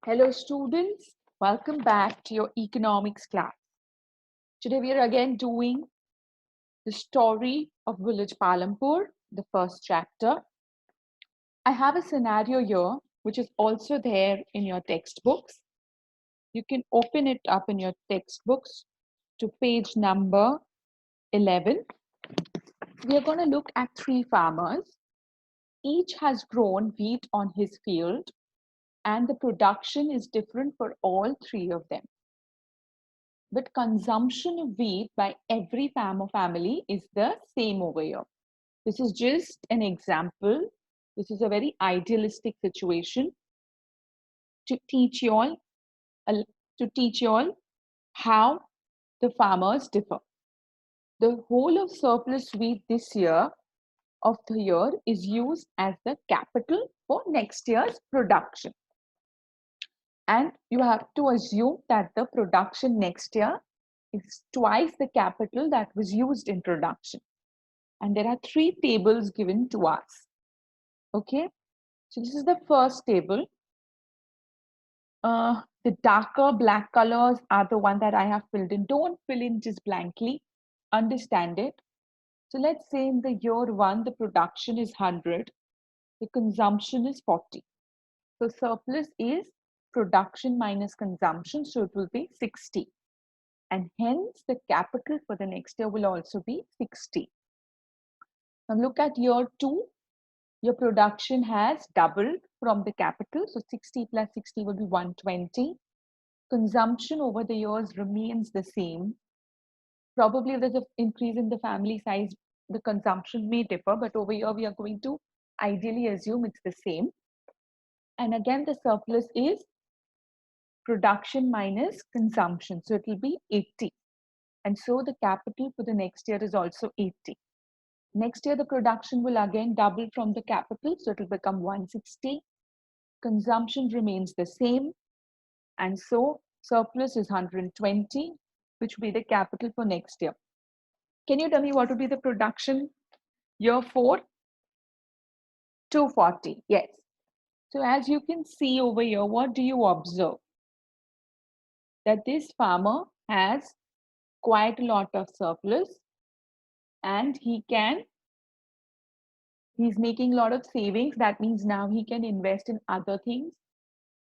Hello students, welcome back to your economics class. Today we are again doing the story of village Palampur, the first chapter. I have a scenario here which is also there in your textbooks. You can open it up in your textbooks to page number 11. We are going to look at three farmers. Each has grown wheat on his field and the production is different for all three of them. But consumption of wheat by every farmer family is the same over here. This is just an example. This is a very idealistic situation to teach you all how the farmers differ. The whole of surplus wheat this year of the year is used as the capital for next year's production. And you have to assume that the production next year is twice the capital that was used in production. And there are three tables given to us. Okay, so this is the first table. The darker black colors are the one that I have filled in. Don't fill in just blankly, understand it. So let's say in the year one, the production is 100, the consumption is 40. So surplus is production minus consumption, so it will be 60. And hence the capital for the next year will also be 60. Now look at year two. Your production has doubled from the capital. So 60 plus 60 will be 120. Consumption over the years remains the same. Probably if there's an increase in the family size, the consumption may differ, but over here we are going to ideally assume it's the same. And again, the surplus is production minus consumption. So it will be 80. And so the capital for the next year is also 80. Next year, the production will again double from the capital, so it will become 160. Consumption remains the same, and so surplus is 120, which will be the capital for next year. Can you tell me what would be the production year 4? 240, yes. So as you can see over here, what do you observe? That this farmer has quite a lot of surplus and he's making a lot of savings. That means now he can invest in other things.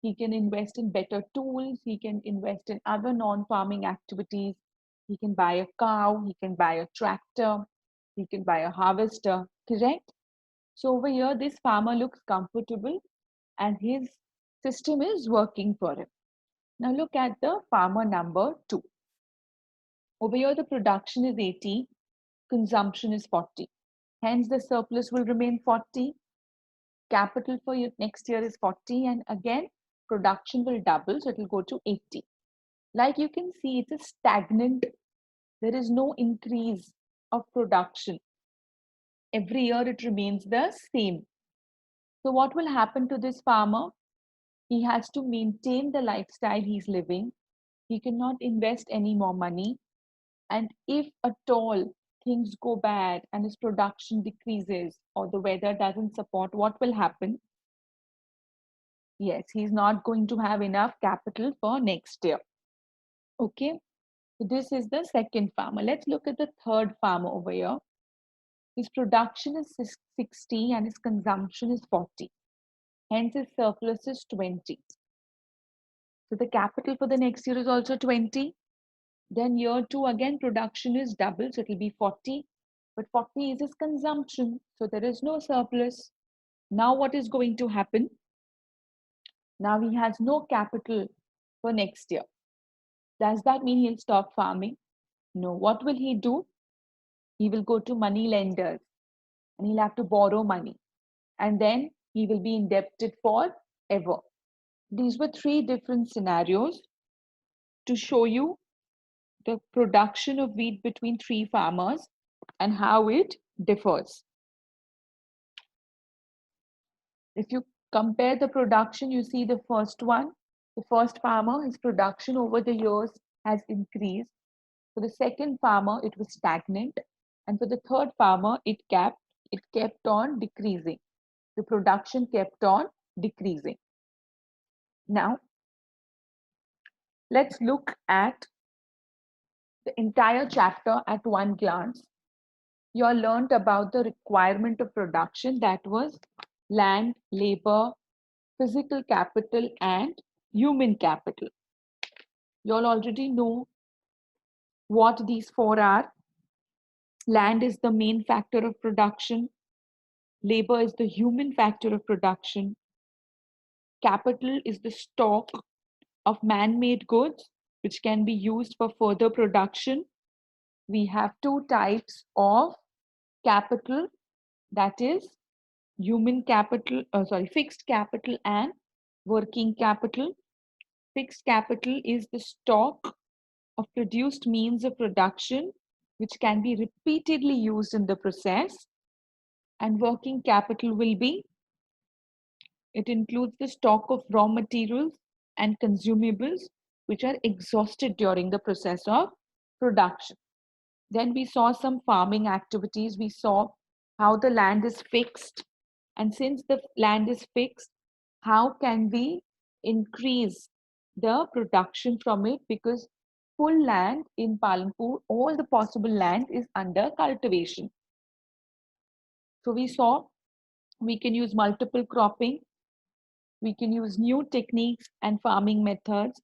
He can invest in better tools. He can invest in other non-farming activities. He can buy a cow. He can buy a tractor. He can buy a harvester, correct? So over here, this farmer looks comfortable and his system is working for him. Now look at the farmer number 2. Over here, the production is 80, consumption is 40. Hence, the surplus will remain 40. Capital for next year is 40, and again, production will double, so it will go to 80. Like you can see, it's a stagnant. There is no increase of production. Every year it remains the same. So what will happen to this farmer? He has to maintain the lifestyle he's living. He cannot invest any more money. And if at all things go bad and his production decreases or the weather doesn't support, what will happen? Yes, he's not going to have enough capital for next year. Okay, so this is the second farmer. Let's look at the third farmer over here. His production is 60 and his consumption is 40. Hence his surplus is 20. So the capital for the next year is also 20. Then year 2 again production is double, so it will be 40. But 40 is his consumption, so there is no surplus. Now what is going to happen? Now he has no capital for next year. Does that mean he'll stop farming? No. What will he do? He will go to money lenders and he'll have to borrow money. And then he will be indebted forever. These were three different scenarios to show you the production of wheat between three farmers and how it differs. If you compare the production, you see the first one, the first farmer, his production over the years has increased. For the second farmer, it was stagnant. And for the third farmer, it kept on decreasing. The production kept on decreasing. Now, Let's look at the entire chapter at one glance. You all learned about the requirement of production, that was land, labor, physical capital, and human capital. You all already know what these four are. Land is the main factor of production, labor is the human factor of production, capital is the stock of man made goods which can be used for further production. We have two types of capital, that is human capital, fixed capital and working capital. Fixed capital is the stock of produced means of production which can be repeatedly used in the process. And working capital will be, it includes the stock of raw materials and consumables which are exhausted during the process of production. Then we saw some farming activities. We saw how the land is fixed. And since the land is fixed, how can we increase the production from it? Because full land in Palanpur, all the possible land is under cultivation. So we saw we can use multiple cropping, we can use new techniques and farming methods,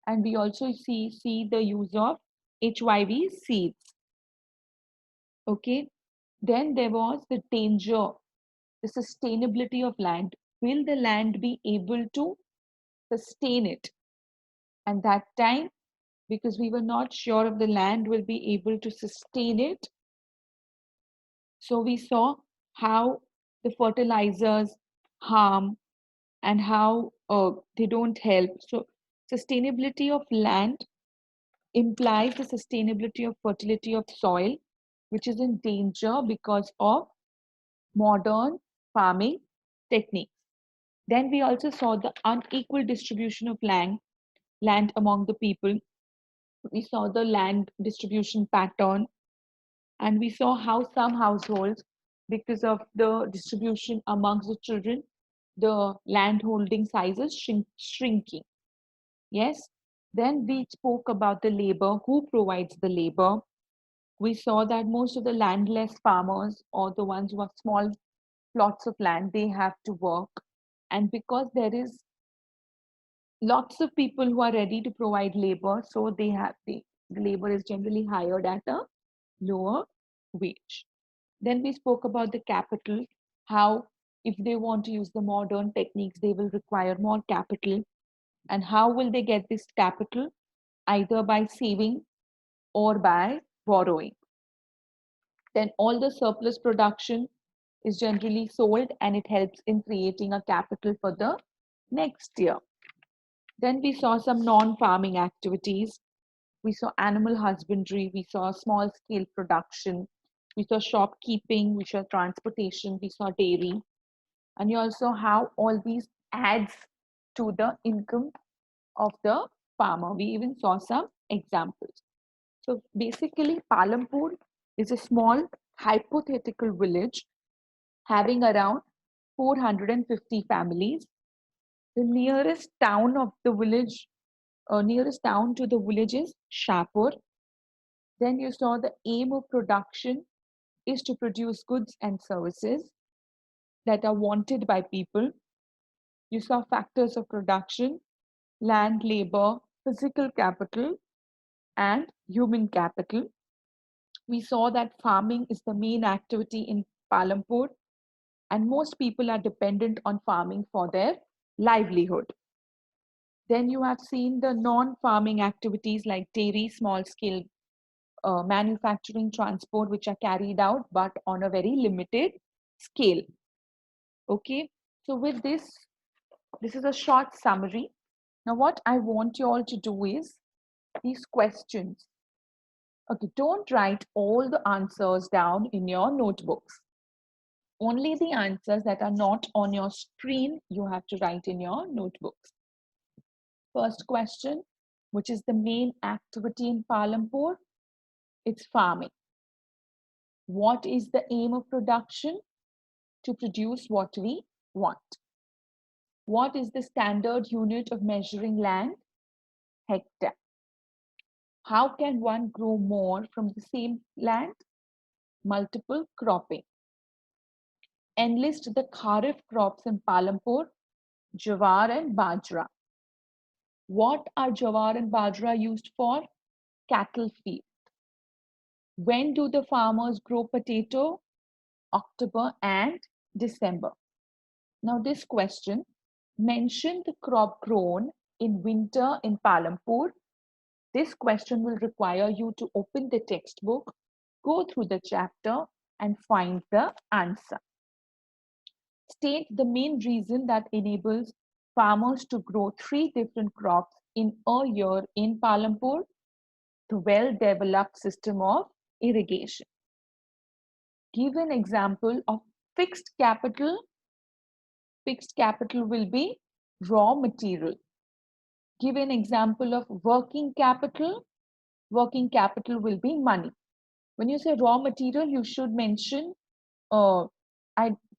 and we also see the use of HYV seeds. Okay, then there was the danger, the sustainability of land. Will the land be able to sustain it? And that time, because we were not sure if the land will be able to sustain it, so we saw how the fertilizers harm and how they don't help. So sustainability of land implies the sustainability of fertility of soil, which is in danger because of modern farming techniques. Then we also saw the unequal distribution of land among the people. We saw the land distribution pattern, and we saw how some households, because of the distribution amongst the children, the land holding sizes shrinking. Yes. Then we spoke about the labor, who provides the labor. We saw that most of the landless farmers, or the ones who have small plots of land, they have to work. And because there is lots of people who are ready to provide labor, so the labor is generally hired at a lower wage. Then we spoke about the capital, how if they want to use the modern techniques, they will require more capital. And how will they get this capital? Either by saving or by borrowing. Then all the surplus production is generally sold, and it helps in creating a capital for the next year. Then we saw some non-farming activities. We saw animal husbandry, we saw small scale production, we saw shopkeeping, we saw transportation, we saw dairy. And you also how all these adds to the income of the farmer. We even saw some examples. So basically, Palampur is a small hypothetical village having around 450 families. The nearest town of the village, nearest town to the village is Shapur. Then you saw the aim of production is to produce goods and services that are wanted by people. You saw factors of production, land, labor, physical capital, and human capital. We saw that farming is the main activity in Palampur, and most people are dependent on farming for their livelihood. Then you have seen the non-farming activities like dairy, small scale manufacturing, transport, which are carried out but on a very limited scale. Okay, so with this is a short summary. Now, what I want you all to do is these questions. Okay, don't write all the answers down in your notebooks. Only the answers that are not on your screen you have to write in your notebooks. First question, which is the main activity in Palampur? It's farming. What is the aim of production? To produce what we want. What is the standard unit of measuring land? hectare. How can one grow more from the same land? Multiple cropping. Enlist the kharif crops in Palampur, jawar and bajra. What are jawar and bajra used for? Cattle feed. When do the farmers grow potato? October and December. Now this question, mention the crop grown in winter in Palampur. This question will require you to open the textbook, go through the chapter and find the answer. State the main reason that enables farmers to grow 3 different crops in a year in Palampur, the well-developed system of irrigation. Give an example of fixed capital. Fixed capital will be raw material. Give an example of working capital. Working capital will be money. When you say raw material, you should mention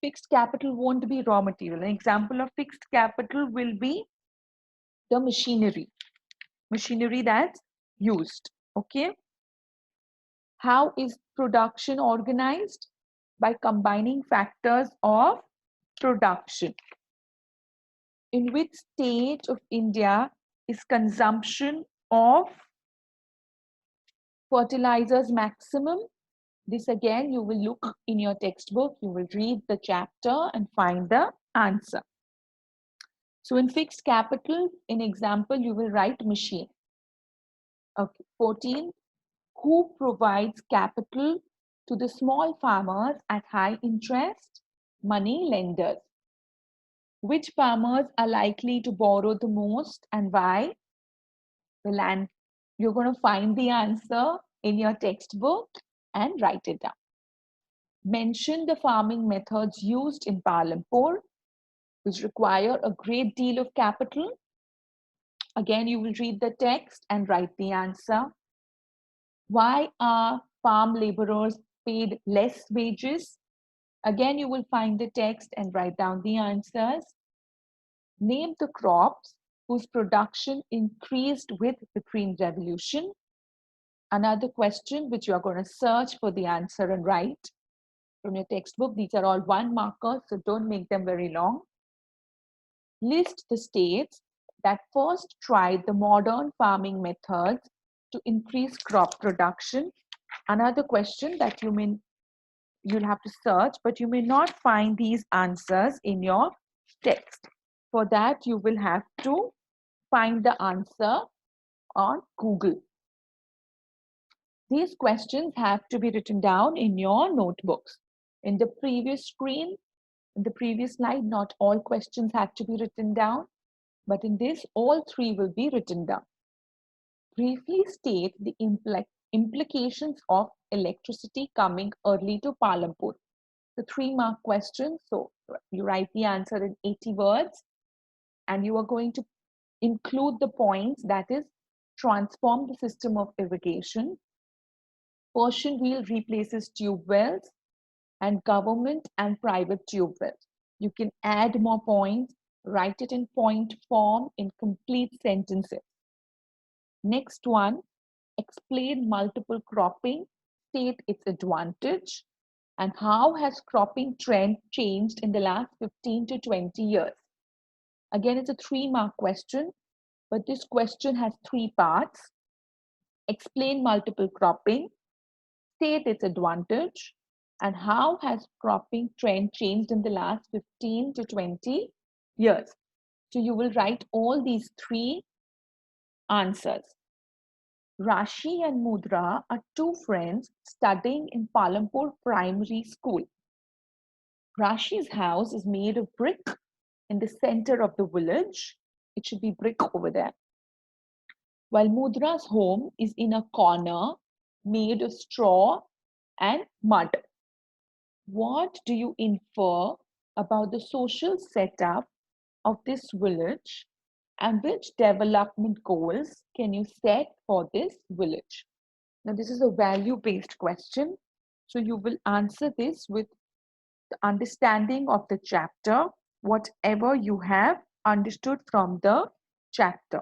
fixed capital won't be raw material. An example of fixed capital will be the machinery that's used. Okay. How is production organized? By combining factors of production. In which state of India is consumption of fertilizers maximum? This again, you will look in your textbook, you will read the chapter and find the answer. So in fixed capital, in example, you will write machine. Okay, 14. Who provides capital to the small farmers at high interest? Money lenders. Which farmers are likely to borrow the most and why? Well, you're going to find the answer in your textbook and write it down. Mention the farming methods used in Palampur, which require a great deal of capital. Again, you will read the text and write the answer. Why are farm laborers paid less wages? Again, you will find the text and write down the answers. Name the crops whose production increased with the Green Revolution. Another question which you are going to search for the answer and write from your textbook. These are all 1 marker, so don't make them very long. List the states that first tried the modern farming methods to increase crop production. Another question that you'll have to search, but you may not find these answers in your text. For that, you will have to find the answer on Google. These questions have to be written down in your notebooks. In the previous screen, in the previous slide, not all questions have to be written down, but in this, all 3 will be written down. Briefly state the implications of electricity coming early to Palampur. The 3-mark question, so you write the answer in 80 words, and you are going to include the points, that is, transform the system of irrigation, Persian wheel replaces tube wells, and government and private tube wells. You can add more points, write it in point form in complete sentences. Next one, explain multiple cropping, state its advantage, and how has cropping trend changed in the last 15 to 20 years. Again, it's a 3-mark question, but this question has 3 parts. Explain multiple cropping, state its advantage, and how has cropping trend changed in the last 15 to 20 years. So you will write all these 3 answers. Rashi and Mudra are 2 friends studying in Palampur Primary School. Rashi's house is made of brick in the center of the village. It should be brick over there. While Mudra's home is in a corner made of straw and mud. What do you infer about the social setup of this village, and which development goals can you set for this village? Now, this is a value-based question. So you will answer this with the understanding of the chapter, whatever you have understood from the chapter.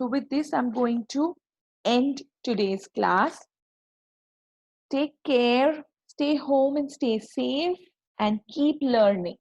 So with this, I'm going to end today's class. Take care, stay home and stay safe, and keep learning.